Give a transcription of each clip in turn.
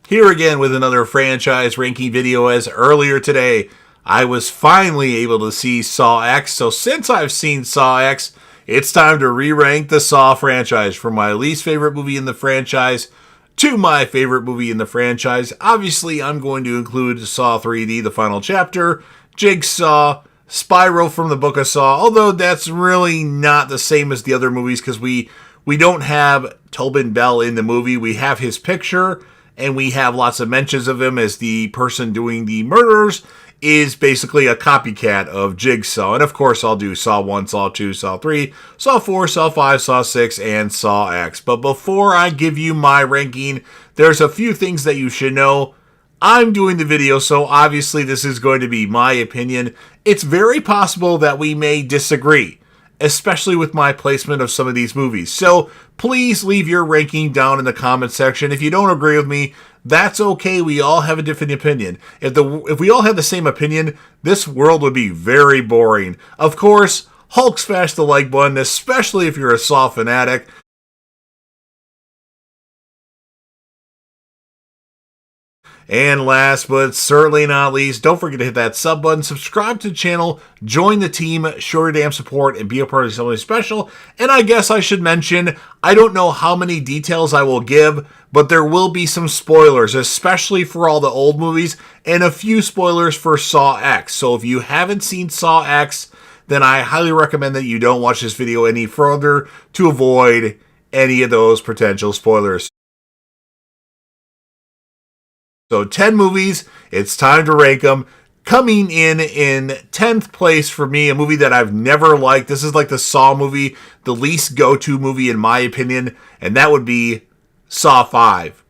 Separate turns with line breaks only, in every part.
Here again with another franchise ranking video, as earlier today I was finally able to see Saw X. So since I've seen Saw X, it's time to re-rank the Saw franchise from my least favorite movie in the franchise to my favorite movie in the franchise. Obviously, I'm going to include Saw 3D, the final chapter, Jigsaw, Spyro from the Book of Saw, although that's really not the same as the other movies because we don't have Tobin Bell in the movie. We have his picture, and we have lots of mentions of him as the person doing the murders is basically a copycat of Jigsaw. And of course, I'll do Saw 1, Saw 2, Saw 3, Saw 4, Saw 5, Saw 6, and Saw X. But before I give you my ranking, there's a few things that you should know. I'm doing the video, so obviously this is going to be my opinion. It's very possible that we may disagree, especially with my placement of some of these movies. So please leave your ranking down in the comment section. If you don't agree with me, that's okay. We all have a different opinion. If we all had the same opinion, this world would be very boring. Of course, Hulk smash the like button, especially if you're a Saw fanatic. And last but certainly not least, don't forget to hit that sub button, subscribe to the channel, join the team, show your damn support, and be a part of something special. And I guess I should mention, I don't know how many details I will give, but there will be some spoilers, especially for all the old movies, and a few spoilers for Saw X. So if you haven't seen Saw X, then I highly recommend that you don't watch this video any further to avoid any of those potential spoilers. So 10 movies, it's time to rank them. Coming in 10th place for me, a movie that I've never liked. This is like the Saw movie, the least go-to movie in my opinion, and that would be Saw 5.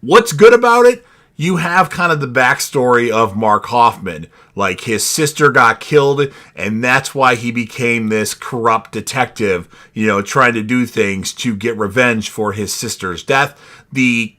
What's good about it? You have kind of the backstory of Mark Hoffman. Like, his sister got killed, and that's why he became this corrupt detective, trying to do things to get revenge for his sister's death. The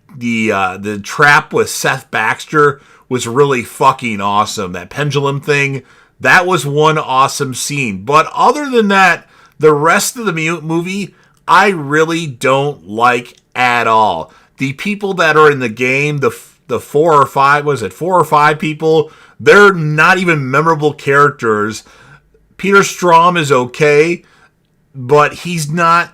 trap with Seth Baxter was really fucking awesome. That pendulum thing, that was one awesome scene. But other than that, the rest of the movie, I really don't like at all. The people that are in the game, the 4 or 5 people, they're not even memorable characters. Peter Strahm is okay, but he's not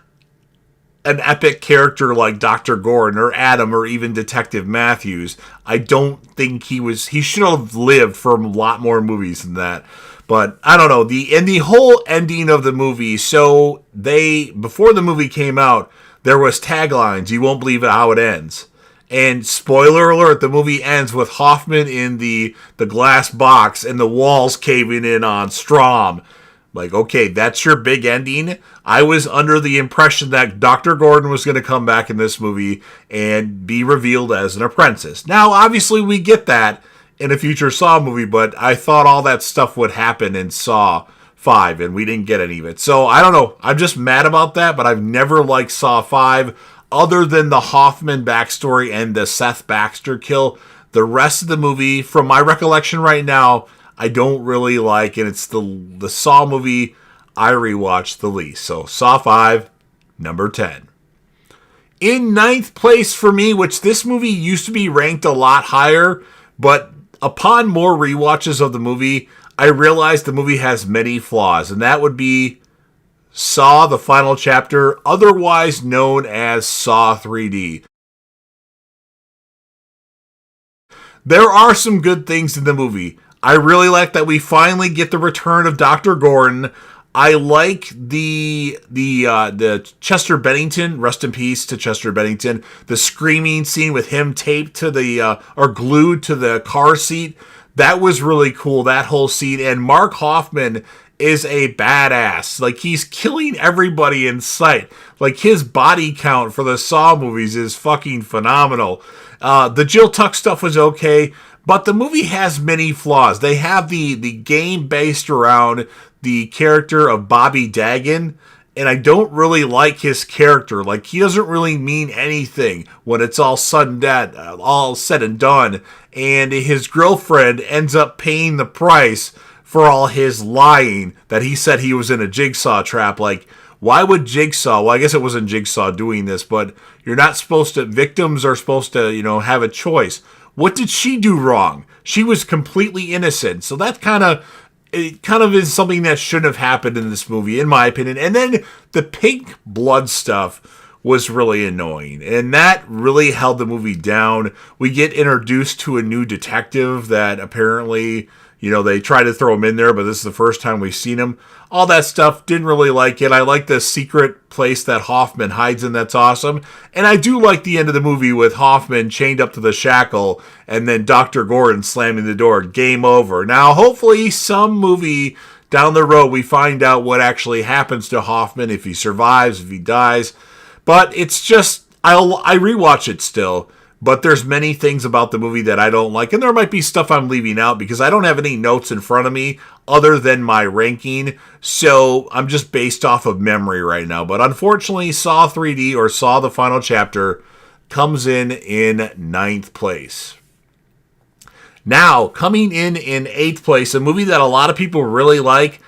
an epic character like Dr. Gordon or Adam or even Detective Matthews. I don't think he should have lived for a lot more movies than that. But I don't know, the whole ending of the movie, so before the movie came out, there was taglines, "You won't believe how it ends." And spoiler alert, the movie ends with Hoffman in the glass box and the walls caving in on Strahm. Like, okay, that's your big ending? I was under the impression that Dr. Gordon was going to come back in this movie and be revealed as an apprentice. Now, obviously, we get that in a future Saw movie, but I thought all that stuff would happen in Saw 5, and we didn't get any of it. So, I don't know. I'm just mad about that, but I've never liked Saw 5. Other than the Hoffman backstory and the Seth Baxter kill, the rest of the movie, from my recollection right now, I don't really like, and it's the Saw movie I rewatched the least. So Saw 5, number 10. In 9th place for me, which this movie used to be ranked a lot higher, but upon more rewatches of the movie, I realized the movie has many flaws, and that would be Saw, the final chapter, otherwise known as Saw 3D. There are some good things in the movie. I really like that we finally get the return of Dr. Gordon. I like the Chester Bennington, rest in peace to Chester Bennington, the screaming scene with him taped to or glued to the car seat. That was really cool, that whole scene. And Mark Hoffman is a badass. Like, he's killing everybody in sight. Like, his body count for the Saw movies is fucking phenomenal. The Jill Tuck stuff was okay, but the movie has many flaws. They have the game based around the character of Bobby Dagen, and I don't really like his character. Like, he doesn't really mean anything when it's all said and done, and his girlfriend ends up paying the price for all his lying that he said he was in a Jigsaw trap. Like, Why would Jigsaw, well, I guess it wasn't Jigsaw doing this, but you're not supposed to, victims are supposed to, have a choice. What did she do wrong? She was completely innocent. So that kind of is something that shouldn't have happened in this movie, in my opinion. And then the pink blood stuff was really annoying, and that really held the movie down. We get introduced to a new detective that apparently, they try to throw him in there, but this is the first time we've seen him. All that stuff, didn't really like it. I like the secret place that Hoffman hides in, that's awesome. And I do like the end of the movie with Hoffman chained up to the shackle and then Dr. Gordon slamming the door. Game over. Now, hopefully some movie down the road we find out what actually happens to Hoffman, if he survives, if he dies. But it's just, I rewatch it still, but there's many things about the movie that I don't like, and there might be stuff I'm leaving out because I don't have any notes in front of me other than my ranking, so I'm just based off of memory right now. But unfortunately, Saw 3D, or Saw the Final Chapter, comes in 9th place. Now, coming in 8th place, a movie that a lot of people really like.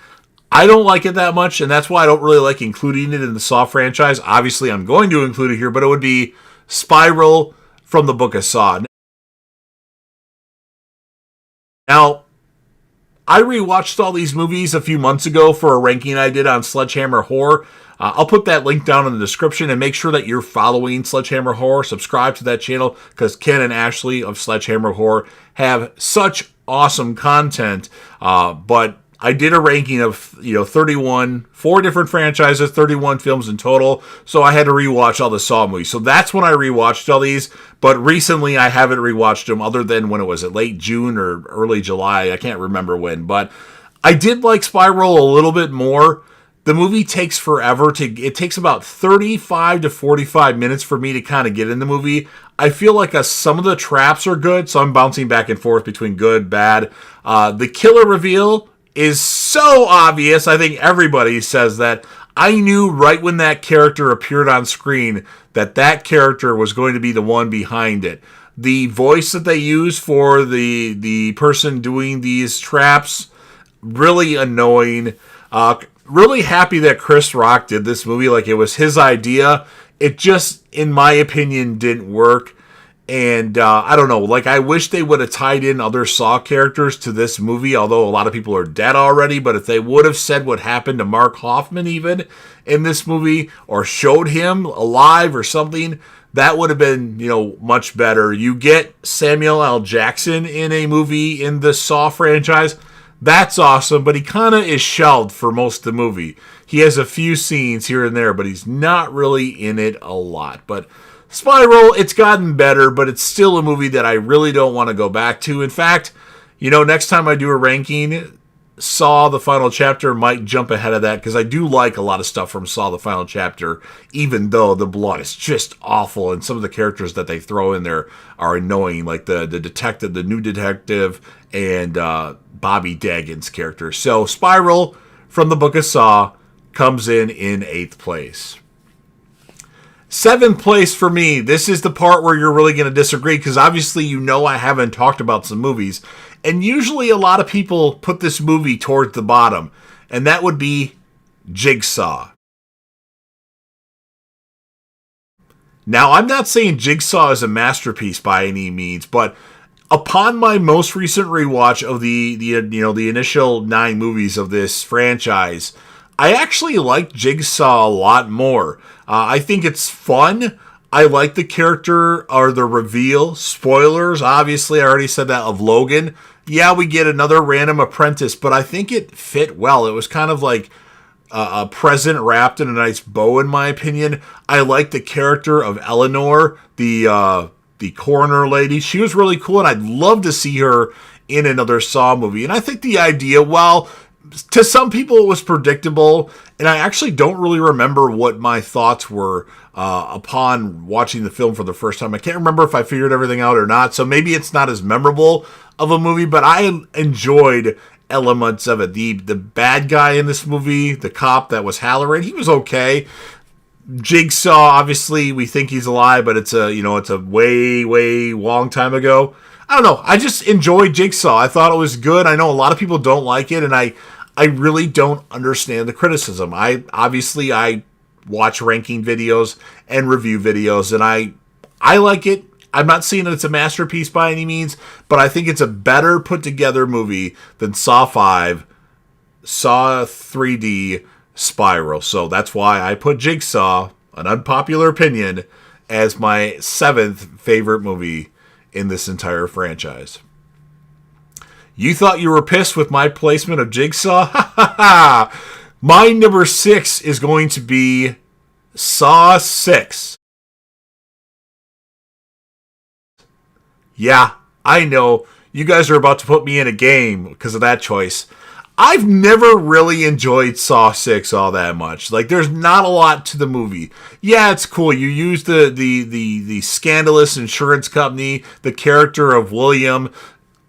I don't like it that much, and that's why I don't really like including it in the Saw franchise. Obviously, I'm going to include it here, but it would be Spiral from the Book of Saw. Now, I rewatched all these movies a few months ago for a ranking I did on Sledgehammer Horror. I'll put that link down in the description, and make sure that you're following Sledgehammer Horror. Subscribe to that channel, because Ken and Ashley of Sledgehammer Horror have such awesome content. But I did a ranking of, 4 different franchises, 31 films in total. So I had to rewatch all the Saw movies. So that's when I rewatched all these. But recently I haven't rewatched them, other than when it was late June or early July. I can't remember when. But I did like Spiral a little bit more. The movie takes forever it takes about 35 to 45 minutes for me to kind of get in the movie. I feel like some of the traps are good, so I'm bouncing back and forth between good, bad. The killer reveal is so obvious. I think everybody says that. I knew right when that character appeared on screen that character was going to be the one behind it. The voice that they use for the person doing these traps, really annoying. Really happy that Chris Rock did this movie. Like, it was his idea. It just, in my opinion, didn't work. And I don't know, I wish they would have tied in other Saw characters to this movie, although a lot of people are dead already. But if they would have said what happened to Mark Hoffman even in this movie, or showed him alive or something, that would have been, much better. You get Samuel L. Jackson in a movie in the Saw franchise. That's awesome, but he kind of is shelved for most of the movie. He has a few scenes here and there, but he's not really in it a lot. But Spiral, it's gotten better, but it's still a movie that I really don't want to go back to. In fact, next time I do a ranking, Saw the Final Chapter might jump ahead of that, because I do like a lot of stuff from Saw the Final Chapter, even though the blood is just awful, and some of the characters that they throw in there are annoying, like the detective, the new detective, and Bobby Dagen's character. So Spiral from the Book of Saw comes in 8th place. 7th place for me, this is the part where you're really going to disagree, because obviously I haven't talked about some movies, and usually a lot of people put this movie towards the bottom, and that would be Jigsaw. Now, I'm not saying Jigsaw is a masterpiece by any means, but upon my most recent rewatch of the initial 9 movies of this franchise, I actually like Jigsaw a lot more. I think it's fun. I like the character, or the reveal. Spoilers, obviously, I already said that, of Logan. Yeah, we get another random apprentice, but I think it fit well. It was kind of like a present wrapped in a nice bow, in my opinion. I like the character of Eleanor, the coroner lady. She was really cool, and I'd love to see her in another Saw movie. And I think the idea, well, to some people it was predictable, and I actually don't really remember what my thoughts were upon watching the film for the first time. I can't remember if I figured everything out or not, so maybe it's not as memorable of a movie, but I enjoyed elements of it. The bad guy in this movie, the cop that was Halloran, he was okay. Jigsaw, obviously, we think he's alive, but it's a way, way long time ago. I don't know. I just enjoyed Jigsaw. I thought it was good. I know a lot of people don't like it, and I really don't understand the criticism. I watch ranking videos and review videos, and I like it. I'm not saying that it's a masterpiece by any means, but I think it's a better put together movie than Saw 5, Saw 3D, Spiral. So that's why I put Jigsaw, an unpopular opinion, as my 7th favorite movie in this entire franchise. You thought you were pissed with my placement of Jigsaw? Ha ha ha! My number 6 is going to be Saw 6. Yeah, I know. You guys are about to put me in a game because of that choice. I've never really enjoyed Saw 6 all that much. Like, there's not a lot to the movie. Yeah, it's cool. You use the scandalous insurance company, the character of William,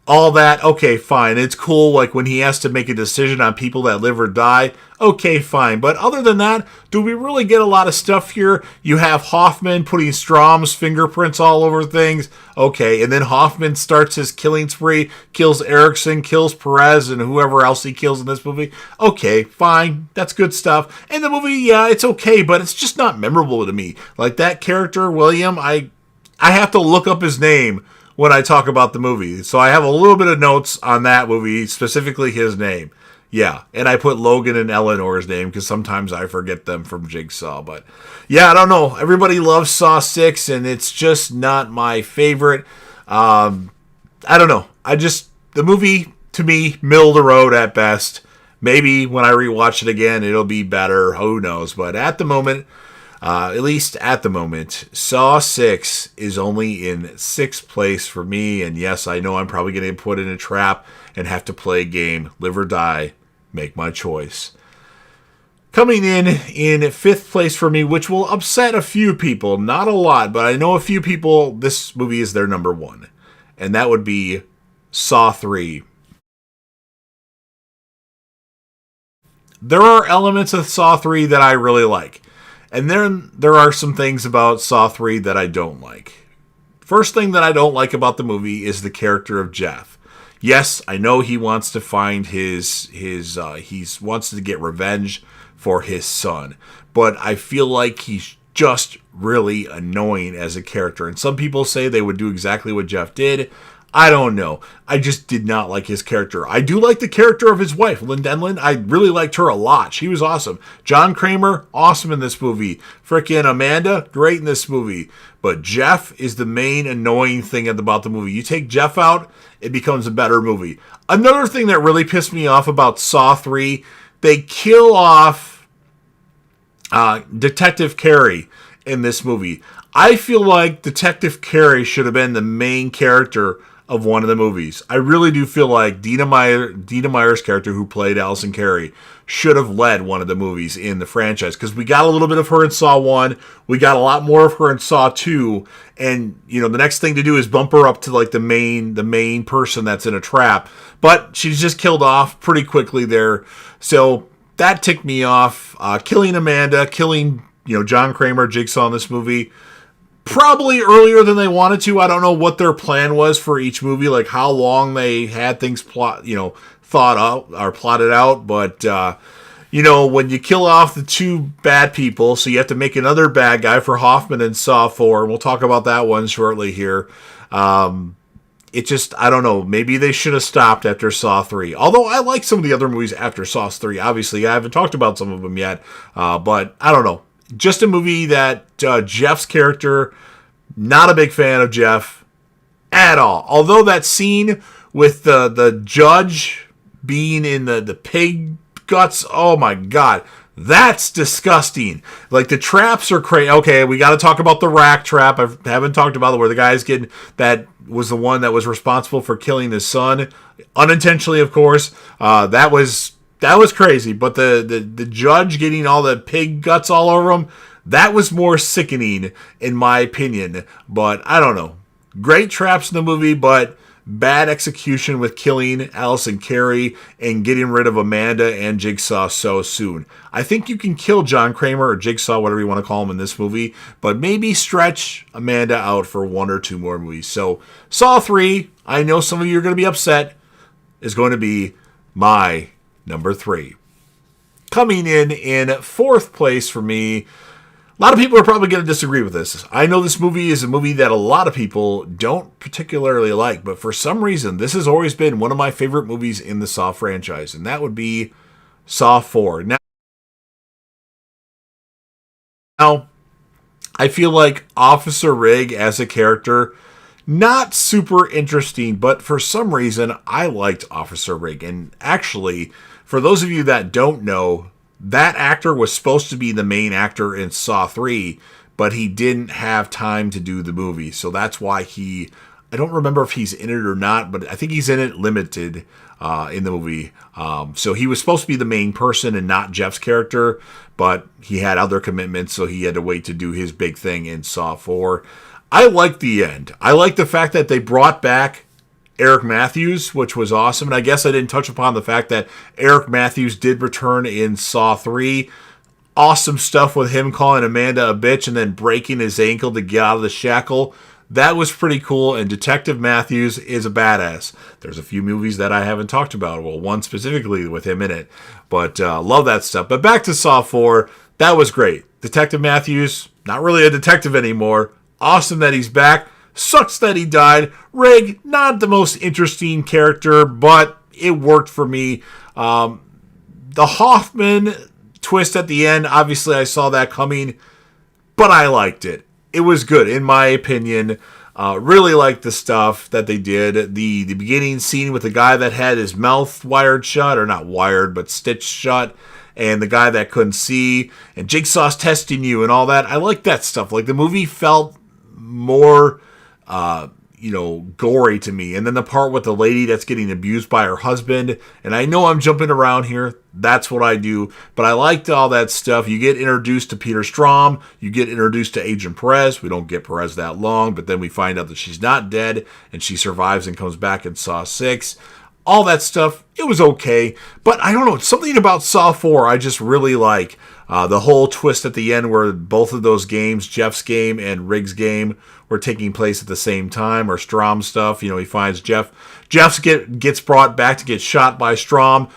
all that. Okay, fine. It's cool, like, when he has to make a decision on people that live or die. Okay, fine. But other than that, do we really get a lot of stuff here? You have Hoffman putting Strom's fingerprints all over things. Okay, and then Hoffman starts his killing spree, kills Erickson, kills Perez, and whoever else he kills in this movie. Okay, fine. That's good stuff. And the movie, yeah, it's okay, but it's just not memorable to me. Like, that character, William, I have to look up his name when I talk about the movie. So I have a little bit of notes on that movie, specifically his name. Yeah, and I put Logan and Eleanor's name because sometimes I forget them from Jigsaw. But yeah, I don't know. Everybody loves Saw 6, and it's just not my favorite. I don't know. The movie, to me, middle of the road at best. Maybe when I rewatch it again, it'll be better. Who knows? But at the moment, at least at the moment, Saw 6 is only in 6th place for me. And yes, I know I'm probably going to put in a trap and have to play a game, live or die, make my choice. Coming in 5th place for me, which will upset a few people, not a lot, but I know a few people, this movie is their number 1. And that would be Saw 3. There are elements of Saw 3 that I really like. And then there are some things about Saw 3 that I don't like. First thing that I don't like about the movie is the character of Jeff. Yes, I know he wants to find he wants to get revenge for his son, but I feel like he's just really annoying as a character. And some people say they would do exactly what Jeff did. I don't know. I just did not like his character. I do like the character of his wife, Lynn Denlin. I really liked her a lot. She was awesome. John Kramer, awesome in this movie. Frickin' Amanda, great in this movie. But Jeff is the main annoying thing about the movie. You take Jeff out, it becomes a better movie. Another thing that really pissed me off about Saw 3, they kill off Detective Carey in this movie. I feel like Detective Carey should have been the main character of one of the movies. I really do feel like Dina Meyer's character, who played Allison Carey, should have led one of the movies in the franchise, because we got a little bit of her in Saw 1, we got a lot more of her in Saw 2, and the next thing to do is bump her up to like the main person that's in a trap, but she's just killed off pretty quickly there. So that ticked me off. Killing Amanda, killing John Kramer, Jigsaw in this movie, probably earlier than they wanted to. I don't know what their plan was for each movie, like how long they had things thought out or plotted out. But when you kill off the two bad people, so you have to make another bad guy for Hoffman in Saw 4, and we'll talk about that one shortly here. It just, I don't know, maybe they should have stopped after Saw 3. Although I like some of the other movies after Saw 3. Obviously, I haven't talked about some of them yet, but I don't know. Just a movie that Jeff's character, not a big fan of Jeff at all. Although that scene with the judge being in the pig guts, oh my god, that's disgusting. Like, the traps are crazy. Okay, we got to talk about the rack trap. I haven't talked about it, where the guy's getting, that was the one that was responsible for killing his son, unintentionally, of course. That was crazy, but the judge getting all the pig guts all over him, that was more sickening, in my opinion. But I don't know. Great traps in the movie, but bad execution with killing Allison Carey and getting rid of Amanda and Jigsaw so soon. I think you can kill John Kramer or Jigsaw, whatever you want to call him in this movie, but maybe stretch Amanda out for one or two more movies. So Saw 3, I know some of you are going to be upset, is going to be my number 3. Coming in 4th place for me, A lot of people are probably going to disagree with this. I know this movie is a movie that a lot of people don't particularly like, but for some reason, this has always been one of my favorite movies in the Saw franchise, and that would be Saw 4. Now, I feel like Officer Rigg as a character, not super interesting, but for some reason, I liked Officer Rigg. And actually, for those of you that don't know, that actor was supposed to be the main actor in Saw 3, but he didn't have time to do the movie. So that's why I don't remember if he's in it or not, but I think he's in it limited in the movie. So he was supposed to be the main person and not Jeff's character, but he had other commitments, so he had to wait to do his big thing in Saw 4. I like the end. I like the fact that they brought back Eric Matthews, which was awesome. And I guess I didn't touch upon the fact that Eric Matthews did return in Saw 3. Awesome stuff with him calling Amanda a bitch and then breaking his ankle to get out of the shackle. That was pretty cool, and Detective Matthews is a badass. There's a few movies that I haven't talked about. Well, one specifically with him in it. But love that stuff. But back to Saw 4. That was great. Detective Matthews, not really a detective anymore. Awesome that he's back. Sucks that he died. Rigg, not the most interesting character, but it worked for me. The Hoffman twist at the end, obviously I saw that coming, but I liked it. It was good, in my opinion. Really liked the stuff that they did. The beginning scene with the guy that had his mouth wired shut, or not wired, but stitched shut, and the guy that couldn't see, and Jigsaw's testing you and all that. I like that stuff. Like, the movie felt more gory to me. And then the part with the lady that's getting abused by her husband. And I know I'm jumping around here. That's what I do. But I liked all that stuff. You get introduced to Peter Strahm. You get introduced to Agent Perez. We don't get Perez that long, but then we find out that she's not dead and she survives and comes back in Saw 6. All that stuff, it was okay. But I don't know, something about Saw 4 I just really like. The whole twist at the end where both of those games, Jeff's game and Rigg's game, were taking place at the same time, or Strahm stuff. He finds Jeff. Jeff gets brought back to get shot by Strahm.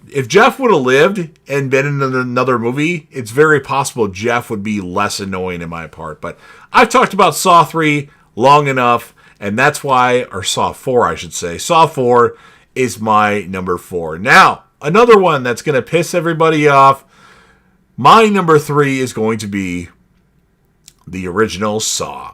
If Jeff would have lived and been in another movie, it's very possible Jeff would be less annoying in my part. But I've talked about Saw 3 long enough, and that's why, or Saw 4, I should say. Saw 4 is my number 4. Now, another one that's going to piss everybody off. My number 3 is going to be the original Saw.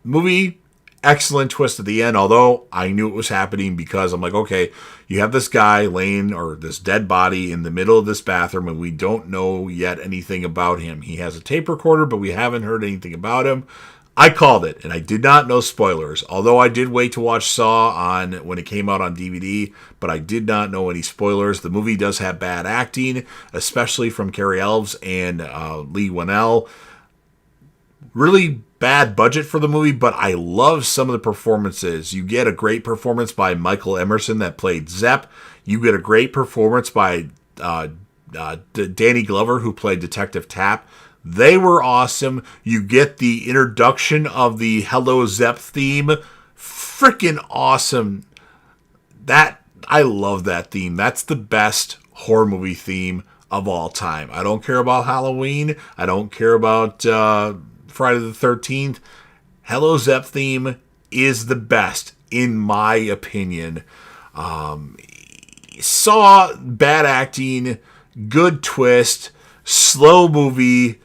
Movie, excellent twist at the end, although I knew it was happening because I'm like, okay, you have this guy laying, or this dead body in the middle of this bathroom, and we don't know yet anything about him. He has a tape recorder, but we haven't heard anything about him. I called it, and I did not know spoilers, although I did wait to watch Saw when it came out on DVD, but I did not know any spoilers. The movie does have bad acting, especially from Cary Elves and Lee Winnell. Really bad budget for the movie, but I love some of the performances. You get a great performance by Michael Emerson that played Zepp. You get a great performance by Danny Glover, who played Detective Tapp. They were awesome. You get the introduction of the Hello Zepp theme. Freaking awesome. I love that theme. That's the best horror movie theme of all time. I don't care about Halloween. I don't care about Friday the 13th. Hello Zepp theme is the best, in my opinion. Saw, bad acting, good twist, slow movie.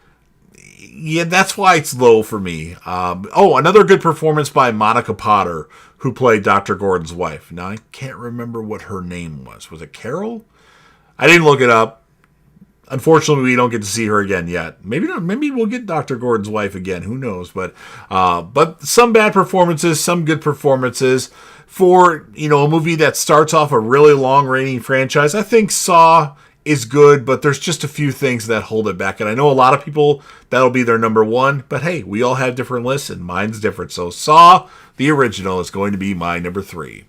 Yeah, that's why it's low for me. Another good performance by Monica Potter, who played Dr. Gordon's wife. Now, I can't remember what her name was. Was it Carol? I didn't look it up. Unfortunately, we don't get to see her again yet. Maybe not. Maybe we'll get Dr. Gordon's wife again. Who knows? But some bad performances, some good performances. For a movie that starts off a really long-reigning franchise, I think Saw is good, but there's just a few things that hold it back. And I know a lot of people, that'll be their number 1. But hey, we all have different lists, and mine's different. So Saw, the original, is going to be my number 3.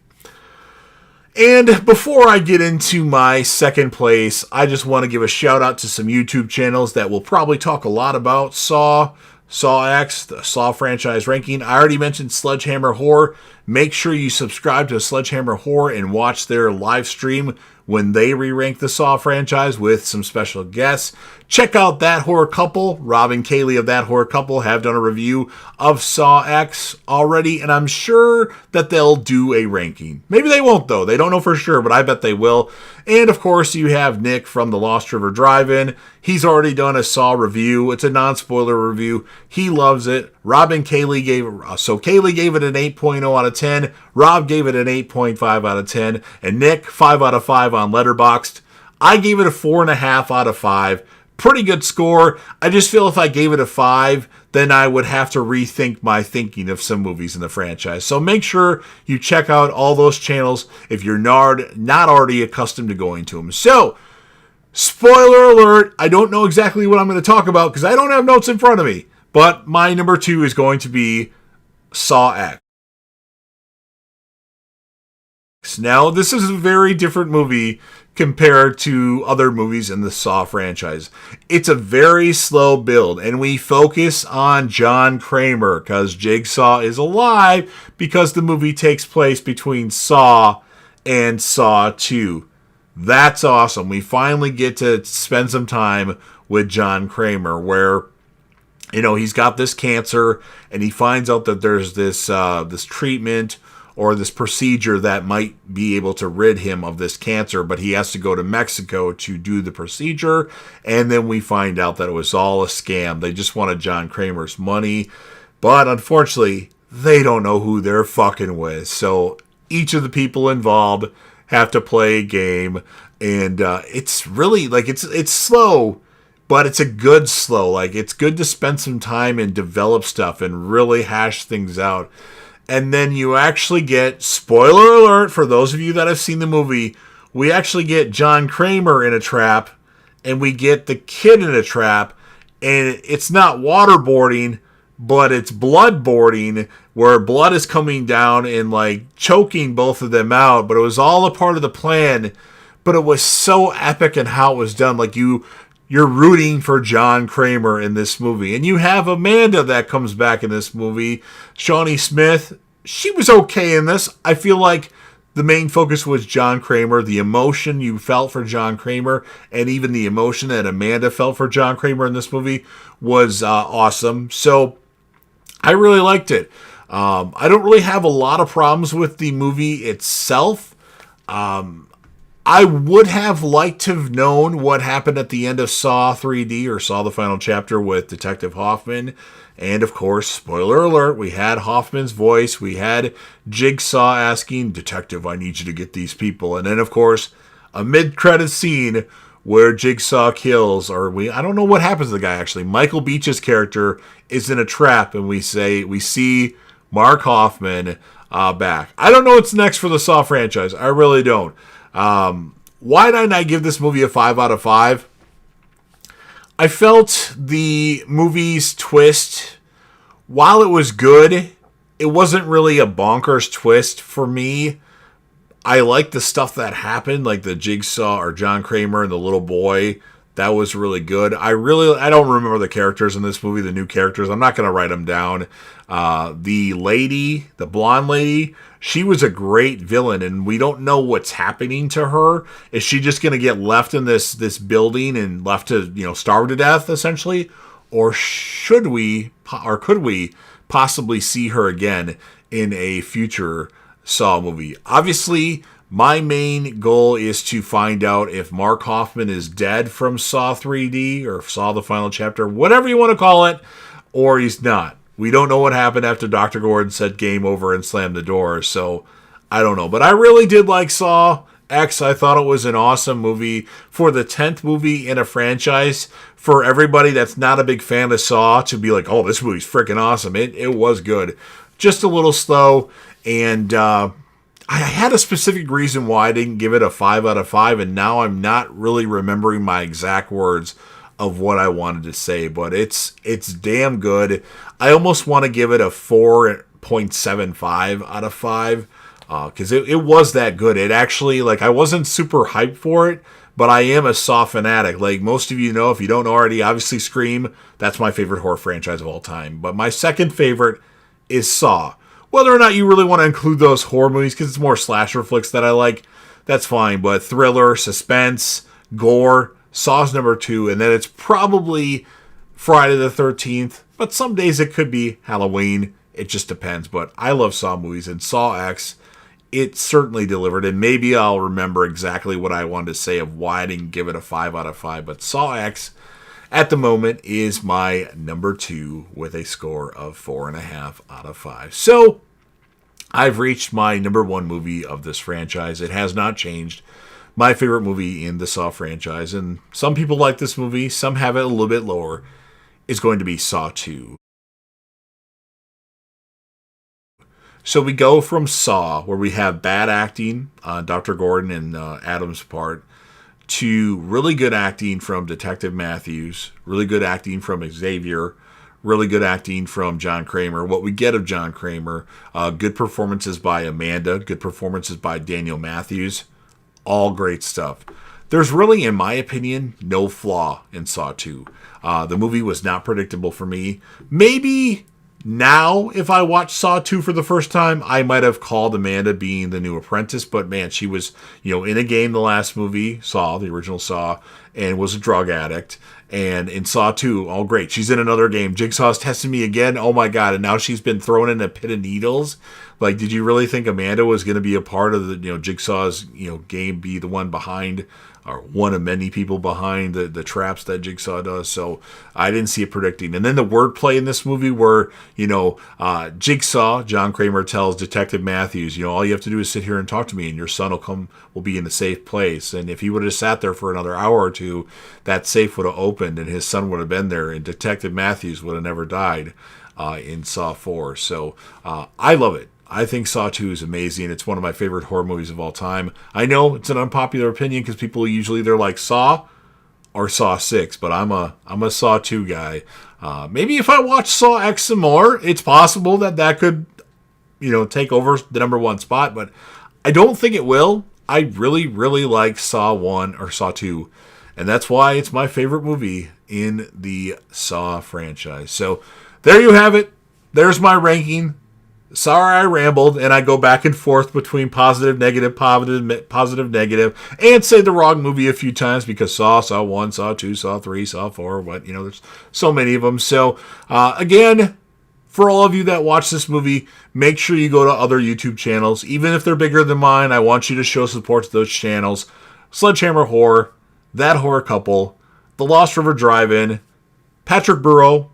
And before I get into my second place, I just want to give a shout out to some YouTube channels that will probably talk a lot about Saw, Saw X, the Saw franchise ranking. I already mentioned Sledgehammer Horror. Make sure you subscribe to Sledgehammer Horror and watch their live stream when they re-rank the Saw franchise with some special guests. Check out That Horror Couple. Rob and Kaylee of That Horror Couple have done a review of Saw X already, and I'm sure that they'll do a ranking. Maybe they won't, though. They don't know for sure, but I bet they will. And, of course, you have Nick from the Lost River Drive-In. He's already done a Saw review. It's a non-spoiler review. He loves it. Rob and Kaylee Kaylee gave it an 8.0 out of 10. Rob gave it an 8.5 out of 10. And Nick, 5 out of 5 on Letterboxd. I gave it a 4.5 out of 5. Pretty good score. I just feel if I gave it a 5, then I would have to rethink my thinking of some movies in the franchise. So make sure you check out all those channels if you're not already accustomed to going to them. So, spoiler alert, I don't know exactly what I'm going to talk about because I don't have notes in front of me. But my number 2 is going to be Saw X. Now, this is a very different movie compared to other movies in the Saw franchise. It's a very slow build, and we focus on John Kramer because Jigsaw is alive because the movie takes place between Saw and Saw 2. That's awesome. We finally get to spend some time with John Kramer where, you know, he's got this cancer and he finds out that there's this treatment or this procedure that might be able to rid him of this cancer, but he has to go to Mexico to do the procedure, and then we find out that it was all a scam. They just wanted John Kramer's money, but unfortunately, they don't know who they're fucking with, so each of the people involved have to play a game, and it's really, like, it's slow, but it's a good slow. Like, it's good to spend some time and develop stuff and really hash things out. And then you actually get, spoiler alert for those of you that have seen the movie, we actually get John Kramer in a trap, and we get the kid in a trap, and it's not waterboarding, but it's bloodboarding, where blood is coming down and, like, choking both of them out, but it was all a part of the plan, but it was so epic in how it was done. Like, you're rooting for John Kramer in this movie. And you have Amanda that comes back in this movie. Shawnee Smith, she was okay in this. I feel like the main focus was John Kramer. The emotion you felt for John Kramer, and even the emotion that Amanda felt for John Kramer in this movie was awesome. So I really liked it. I don't really have a lot of problems with the movie itself. I would have liked to have known what happened at the end of Saw 3D or Saw the Final Chapter with Detective Hoffman. And of course, spoiler alert, we had Hoffman's voice. We had Jigsaw asking, "Detective, I need you to get these people." And then of course, a mid-credit scene where Jigsaw kills, I don't know what happens to the guy actually. Michael Beach's character is in a trap, and we see Mark Hoffman back. I don't know what's next for the Saw franchise. I really don't. Why didn't I give this movie a 5 out of 5? I felt the movie's twist, while it was good, it wasn't really a bonkers twist for me. I liked the stuff that happened, like the Jigsaw or John Kramer and the little boy. That was really good. I don't remember the characters in this movie, the new characters. I'm not going to write them down. The blonde lady, she was a great villain, and we don't know what's happening to her. Is she just going to get left in this building and left to, starve to death, essentially? Or could we possibly see her again in a future Saw movie? Obviously, my main goal is to find out if Mark Hoffman is dead from Saw 3D or Saw the Final Chapter, whatever you want to call it, or he's not. We don't know what happened after Dr. Gordon said game over and slammed the door, so I don't know. But I really did like Saw X. I thought it was an awesome movie. For the 10th movie in a franchise, for everybody that's not a big fan of Saw to be like, oh, this movie's freaking awesome. It was good. Just a little slow, and I had a specific reason why I didn't give it a 5 out of 5, and now I'm not really remembering my exact words of what I wanted to say, but it's damn good. I almost want to give it a 4.75 out of 5, because it was that good. It actually, I wasn't super hyped for it, but I am a Saw fanatic. Like most of you know, if you don't already, obviously Scream, that's my favorite horror franchise of all time. But my second favorite is Saw. Whether or not you really want to include those horror movies, because it's more slasher flicks that I like that's fine. But thriller, suspense, gore, Saw's number 2, and then it's probably Friday the 13th. But some days it could be Halloween. It just depends. But I love Saw movies, and Saw X, it certainly delivered. And maybe I'll remember exactly what I wanted to say of why I didn't give it a 5 out of 5. But Saw X, at the moment, is my number 2 with a score of 4.5 out of 5. So I've reached my number 1 movie of this franchise. It has not changed. My favorite movie in the Saw franchise, and some people like this movie, some have it a little bit lower, is going to be Saw 2. So we go from Saw, where we have bad acting on Dr. Gordon and Adam's part, to really good acting from Detective Matthews, really good acting from Xavier, really good acting from John Kramer. What we get of John Kramer, good performances by Amanda, good performances by Daniel Matthews, all great stuff. There's really, in my opinion, no flaw in Saw 2. The movie was not predictable for me. Maybe now, if I watched Saw 2 for the first time, I might have called Amanda being the new apprentice. But man, she was, in a game, the last movie, Saw, the original Saw, and was a drug addict. And in Saw 2, oh great, she's in another game. Jigsaw's testing me again. Oh my god, and now she's been thrown in a pit of needles. Like, did you really think Amanda was going to be a part of the, Jigsaw's, game, be the one behind, or one of many people behind the traps that Jigsaw does? So I didn't see it predicting. And then the wordplay in this movie where, Jigsaw, John Kramer tells Detective Matthews, all you have to do is sit here and talk to me and your son will be in a safe place. And if he would have sat there for another hour or two, that safe would have opened and his son would have been there and Detective Matthews would have never died in Saw 4. So I love it. I think Saw 2 is amazing. It's one of my favorite horror movies of all time. I know it's an unpopular opinion because people usually, they're like Saw or Saw 6, but I'm a Saw 2 guy. Maybe if I watch Saw X some more, it's possible that could, take over the number 1 spot, but I don't think it will. I really, really like Saw 1 or Saw 2, and that's why it's my favorite movie in the Saw franchise. So there you have it. There's my ranking. Sorry I rambled, and I go back and forth between positive, negative, and say the wrong movie a few times because Saw 1, Saw 2, Saw 3, Saw 4, there's so many of them. So, again, for all of you that watch this movie, make sure you go to other YouTube channels. Even if they're bigger than mine, I want you to show support to those channels. Sledgehammer Horror, That Horror Couple, The Lost River Drive-In, Patrick Burrow,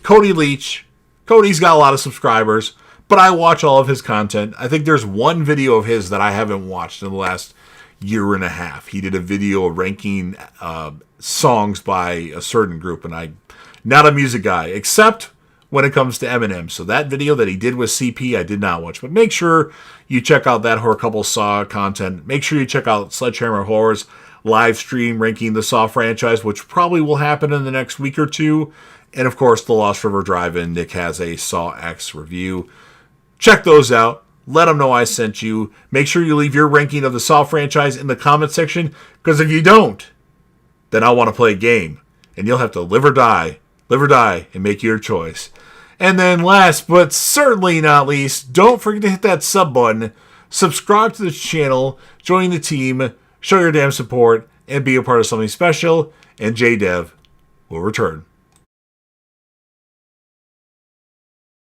Cody Leach. Cody's got a lot of subscribers, but I watch all of his content. I think there's one video of his that I haven't watched in the last year and a half. He did a video ranking songs by a certain group, and I'm not a music guy, except when it comes to Eminem. So that video that he did with CP, I did not watch. But make sure you check out That Horror Couple Saw content. Make sure you check out Sledgehammer Horror's live stream ranking the Saw franchise, which probably will happen in the next week or two. And, of course, The Lost River Drive-In. Nick has a Saw X review. Check those out. Let them know I sent you. Make sure you leave your ranking of the Saw franchise in the comment section, because if you don't, then I want to play a game. And you'll have to live or die, and make your choice. And then last, but certainly not least, don't forget to hit that sub button, subscribe to this channel, join the team, show your damn support, and be a part of something special. And JDev will return.